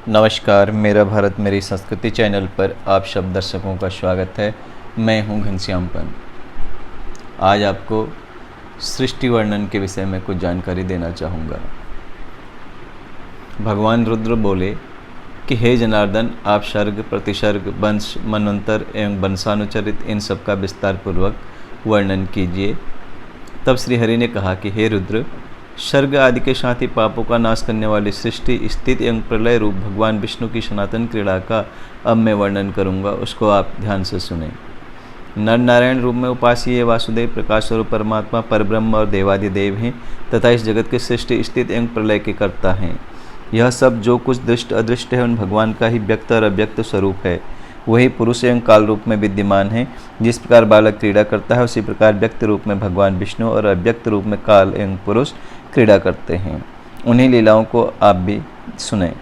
नमस्कार, मेरा भारत मेरी संस्कृति चैनल पर आप सब दर्शकों का स्वागत है। मैं हूं घनश्यामपन। आज आपको सृष्टि वर्णन के विषय में कुछ जानकारी देना चाहूँगा। भगवान रुद्र बोले कि हे जनार्दन, आप सर्ग, प्रतिसर्ग, वंश, मनवंतर एवं वंशानुचरित इन सब का विस्तार पूर्वक वर्णन कीजिए। तब श्रीहरि ने कहा कि हे रुद्र, सर्ग आदि के साथ ही पापों का नाश करने वाली सृष्टि, स्थिति एवं प्रलय रूप भगवान विष्णु की सनातन क्रीड़ा का अब मैं वर्णन करूंगा, उसको आप ध्यान से सुनें। नर नारायण रूप में उपास्य वासुदेव प्रकाश स्वरूप परमात्मा परब्रह्म और देवादिदेव हैं तथा इस जगत के सृष्टि, स्थिति एवं प्रलय के कर्ता हैं। यह सब जो कुछ दृष्ट अदृष्ट है उन भगवान का ही व्यक्त और अव्यक्त स्वरूप है। वही पुरुष एवं काल रूप में विद्यमान है। जिस प्रकार बालक क्रीड़ा करता है उसी प्रकार व्यक्त रूप में भगवान विष्णु और अव्यक्त रूप में काल एवं पुरुष क्रीड़ा करते हैं। उन्हीं लीलाओं को आप भी सुने।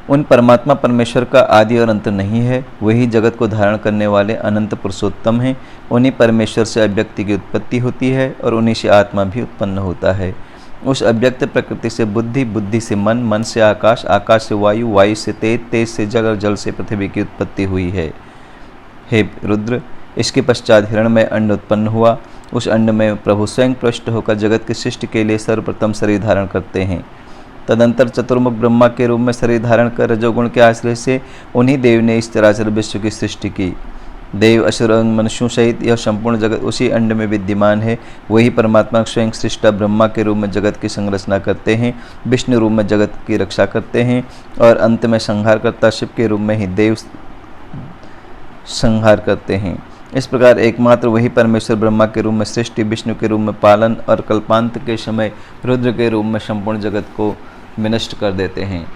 उन परमात्मा परमेश्वर का आदि और अंत नहीं है। वही जगत को धारण करने वाले अनंत पुरुषोत्तम हैं। उन्हीं परमेश्वर से अव्यक्ति की उत्पत्ति होती है और उन्हीं से आत्मा भी उत्पन्न होता है। उस अव्यक्त प्रकृति से बुद्धि, बुद्धि से मन, मन से आकाश, आकाश से वायु, वायु से तेज, तेज से जल और जल से पृथ्वी की उत्पत्ति हुई है। हे रुद्र, इसके पश्चात हिरण्मय अंड उत्पन्न हुआ। उस अंड में प्रभु स्वयं प्रविष्ट होकर जगत की सृष्टि के लिए सर्वप्रथम शरीर धारण करते हैं। तदंतर चतुर्मुख ब्रह्मा के रूप में शरीर धारण कर रजोगुण के आश्रय से उन्हीं देव ने इस चराचर विश्व की सृष्टि की। देव, असुर, मनुष्यों सहित यह संपूर्ण जगत उसी अंड में विद्यमान है। वही परमात्मा स्वयं सृष्टा ब्रह्मा के रूप में जगत की संरचना करते हैं, विष्णु रूप में जगत की रक्षा करते हैं और अंत में संहार करता शिव के रूप में ही देव संहार करते हैं। इस प्रकार एकमात्र वही परमेश्वर ब्रह्मा के रूप में सृष्टि, विष्णु के रूप में पालन और कल्पांत के समय रुद्र के रूप में संपूर्ण जगत को विनष्ट कर देते हैं।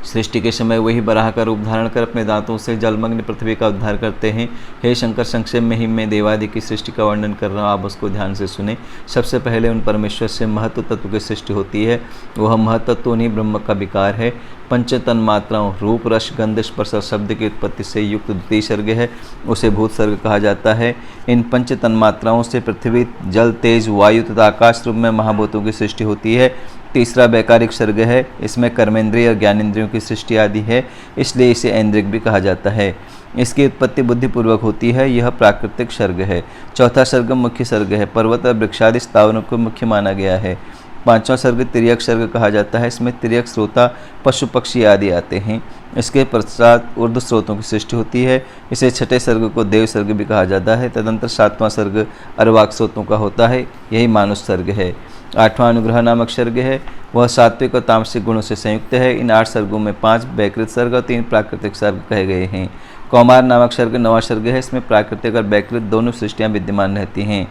सृष्टि के समय वही बराह का रूप धारण कर अपने दांतों से जलमग्न पृथ्वी का उद्धार करते हैं। हे शंकर, संक्षेप में ही मैं देवादि की सृष्टि का वर्णन कर रहा हूँ, आप उसको ध्यान से सुने। सबसे पहले उन परमेश्वर से महत्व तत्व की सृष्टि होती है। वह महत्व उन्हीं ब्रह्म का विकार है। पंच तन मात्राओं रूप, रस, गंध, स्पर्श और शब्द की उत्पत्ति से युक्त द्वितीय सर्ग है, उसे भूत सर्ग कहा जाता है। इन पंच तन मात्राओं से पृथ्वी, जल, तेज, वायु तथा आकाश रूप में महाभूतों की सृष्टि होती है। तीसरा वैकारिक सर्ग है। इसमें कर्मेंद्रिय और ज्ञानेंद्रियों की सृष्टि आदि है, इसलिए इसे ऐन्द्रिक भी कहा जाता है। इसकी उत्पत्ति बुद्धिपूर्वक होती है। यह प्राकृतिक सर्ग है। चौथा सर्ग मुख्य सर्ग है। पर्वत और वृक्षादि स्थावरों को मुख्य माना गया है। पांचवा सर्ग तिर्यक सर्ग कहा जाता है। इसमें तिर्यक श्रोता, पशु, पक्षी आदि आते हैं। इसके पश्चात ऊर्ध्व स्रोतों की सृष्टि होती है। इसे छठे सर्ग को देव सर्ग भी कहा जाता है। तदंतर सातवां सर्ग अर्वाक स्रोतों का होता है, यही मानुष सर्ग है। आठवां अनुग्रह नामक सर्ग है। वह सात्विक और तामसिक गुणों से संयुक्त है। इन 8 सर्गों में 5 वैकृत सर्ग और 3 प्राकृतिक सर्ग कहे गए हैं। कौमार नामक सर्ग 9वां सर्ग है। इसमें प्राकृतिक और वैकृत दोनों सृष्टियाँ विद्यमान रहती हैं।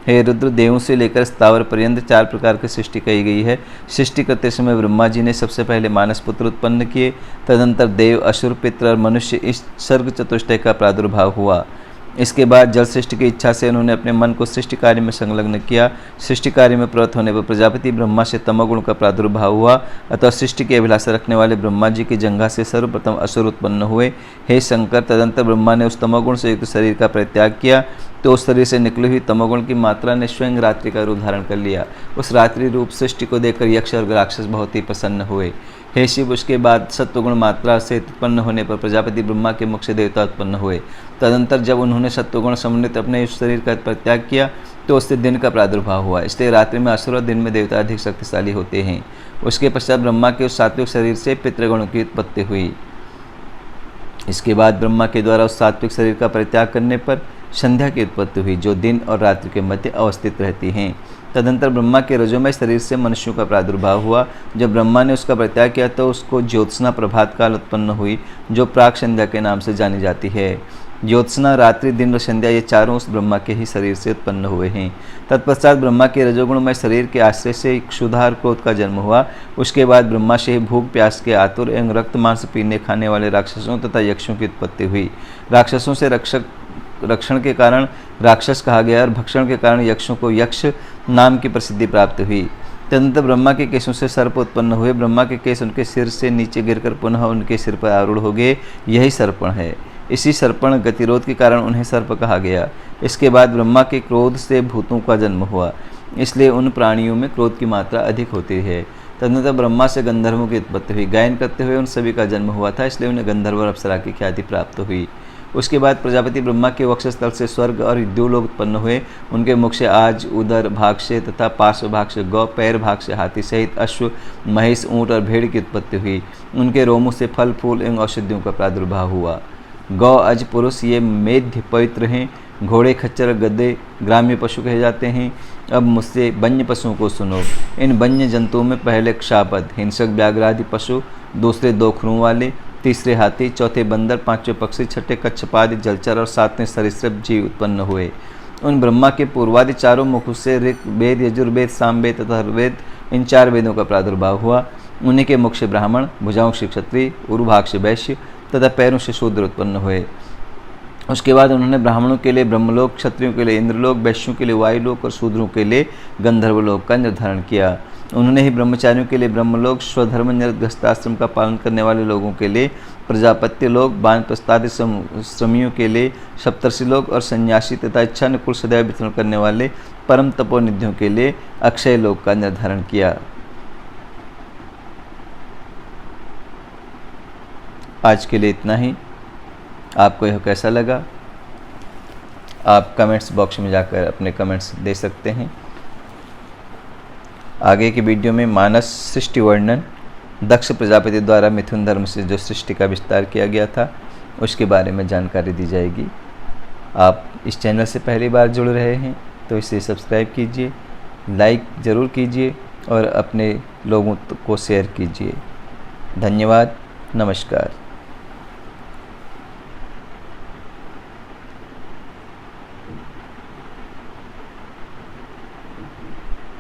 हे रुद्र, देवों से लेकर स्थावर पर्यंत 4 प्रकार की सृष्टि कही गई है। सृष्टि करते समय ब्रह्मा जी ने सबसे पहले मानस पुत्र उत्पन्न किए। तदंतर देव, असुर, पितर और मनुष्य, इस सर्ग चतुष्टय का प्रादुर्भाव हुआ। इसके बाद जल सृष्टि की इच्छा से उन्होंने अपने मन को सृष्टि कार्य में संलग्न किया। सृष्टि कार्य में प्रवृत्त होने पर प्रजापति ब्रह्मा से तमोगुण का प्रादुर्भाव हुआ, अतः सृष्टि की अभिलाषा रखने वाले ब्रह्मा जी की जंघा से सर्वप्रथम असुर उत्पन्न हुए। हे शंकर, तदंतर ब्रह्मा ने उस तमोगुण से युक्त शरीर का परित्याग किया तो उस शरीर से निकली हुई तमोगुण की मात्रा ने स्वयं रात्रि का रूप धारण कर लिया। उस रात्रि रूप सृष्टि को देखकर यक्ष और राक्षस बहुत ही प्रसन्न हुए। हे शिव, उसके बाद सत्वगुण मात्रा से उत्पन्न होने पर प्रजापति ब्रह्मा के मुख से देवता उत्पन्न हुए। तदंतर जब उन्होंने सत्वगुण समन्वित अपने उस शरीर का परित्याग किया तो उससे दिन का प्रादुर्भाव हुआ। इसलिए रात्रि में असुर और दिन में देवता अधिक शक्तिशाली होते हैं। उसके पश्चात ब्रह्मा के उस सात्विक शरीर से पितृगुणों की उत्पत्ति हुई। इसके बाद ब्रह्मा के द्वारा उस सात्विक शरीर का परित्याग करने पर संध्या की उत्पत्ति हुई, जो दिन और रात्रि के मध्य अवस्थित रहती हैं। तदंतर ब्रह्मा के रजोमय शरीर से मनुष्यों का प्रादुर्भाव हुआ। जब ब्रह्मा ने उसका परित्याग किया तो उसको ज्योत्सना प्रभात काल उत्पन्न हुई, जो प्राक संध्या के नाम से जानी जाती है। ज्योत्सना, रात्रि, दिन और संध्या ये चारों उस ब्रह्मा के ही शरीर से उत्पन्न हुए हैं। तत्पश्चात ब्रह्मा के रजोगुणमय शरीर के आश्रय से क्षुधा और क्रोध का जन्म हुआ। उसके बाद ब्रह्मा से ही भूख प्यास के आतुर एवं रक्त मांस पीने खाने वाले राक्षसों तथा यक्षों की उत्पत्ति हुई। राक्षसों से रक्षण के कारण राक्षस कहा गया और भक्षण के कारण यक्षों को यक्ष नाम की प्रसिद्धि प्राप्त हुई। तदंतर ब्रह्मा के केशों से सर्प उत्पन्न हुए। ब्रह्मा के केश उनके सिर से नीचे गिरकर पुनः उनके सिर पर आरूढ़ हो गए, यही सर्पण है। इसी सर्पण गतिरोध के कारण उन्हें सर्प कहा गया। इसके बाद ब्रह्मा के क्रोध से भूतों का जन्म हुआ, इसलिए उन प्राणियों में क्रोध की मात्रा अधिक होती है। तदनंतर ब्रह्मा से गंधर्वों की उत्पत्ति हुई। गायन करते हुए उन सभी का जन्म हुआ था, इसलिए उन्हें गंधर्व और अप्सरा की ख्याति प्राप्त हुई। उसके बाद प्रजापति ब्रह्मा के वक्षस्थल से स्वर्ग और द्युलोक उत्पन्न हुए। उनके मुख से आज, उदर भाग से तथा पार्श्व भाग से गौ, पैर भाग से हाथी सहित अश्व, महिष, ऊंट और भेड़ की उत्पत्ति हुई। उनके रोमों से फल, फूल एवं औषधियों का प्रादुर्भाव हुआ। गौ, अज, पुरुष ये मेध्य पवित्र हैं। घोड़े, खच्चर, गधे ग्राम्य पशु कहे जाते हैं। अब मुझसे वन्य पशुओं को सुनो। इन वन्य जंतुओं में पहले क्षापद, हिंसक, व्याघ्र आदि पशु, दूसरे दो खुरों वाले, तीसरे हाथी, चौथे बंदर, पांचवें पक्षी, छठे कच्छपादि जलचर और सातवें सरीसृप जीव उत्पन्न हुए। उन ब्रह्मा के पूर्वादि चारों मुखों से ऋग वेद, यजुर्वेद, सामवेद तथा अथर्ववेद इन चार वेदों का प्रादुर्भाव हुआ। उन्हीं के मुख से ब्राह्मण, भुजाओं से क्षत्रिय, उरुभाग से वैश्य तथा पैरों से शूद्र उत्पन्न हुए। उसके बाद उन्होंने ब्राह्मणों के लिए ब्रह्मलोक, क्षत्रियों के लिए इंद्रलोक, वैश्यों के लिए वायुलोक और शूद्रों के लिए गंधर्वलोक का निर्धारण किया। उन्होंने ही ब्रह्मचारियों के लिए ब्रह्मलोक, स्वधर्म गृहस्थाश्रम का पालन करने वाले लोगों के लिए प्रजापत्य लोक, वानप्रस्थादि श्रमियों के लिए सप्तर्षि लोक और सन्यासी तथा इच्छानुकूल सदैव विचरण करने वाले परम तपोनिधियों के लिए अक्षय लोक का निर्धारण किया। आज के लिए इतना ही। आपको यह कैसा लगा? आप कमेंट्स बॉक्स में जाकर अपने कमेंट्स दे सकते हैं। आगे की वीडियो में मानस सृष्टि वर्णन, दक्ष प्रजापति द्वारा मिथुन धर्म से जो सृष्टि का विस्तार किया गया था उसके बारे में जानकारी दी जाएगी। आप इस चैनल से पहली बार जुड़ रहे हैं तो इसे सब्सक्राइब कीजिए, लाइक ज़रूर कीजिए और अपने लोगों को शेयर कीजिए। धन्यवाद, नमस्कार।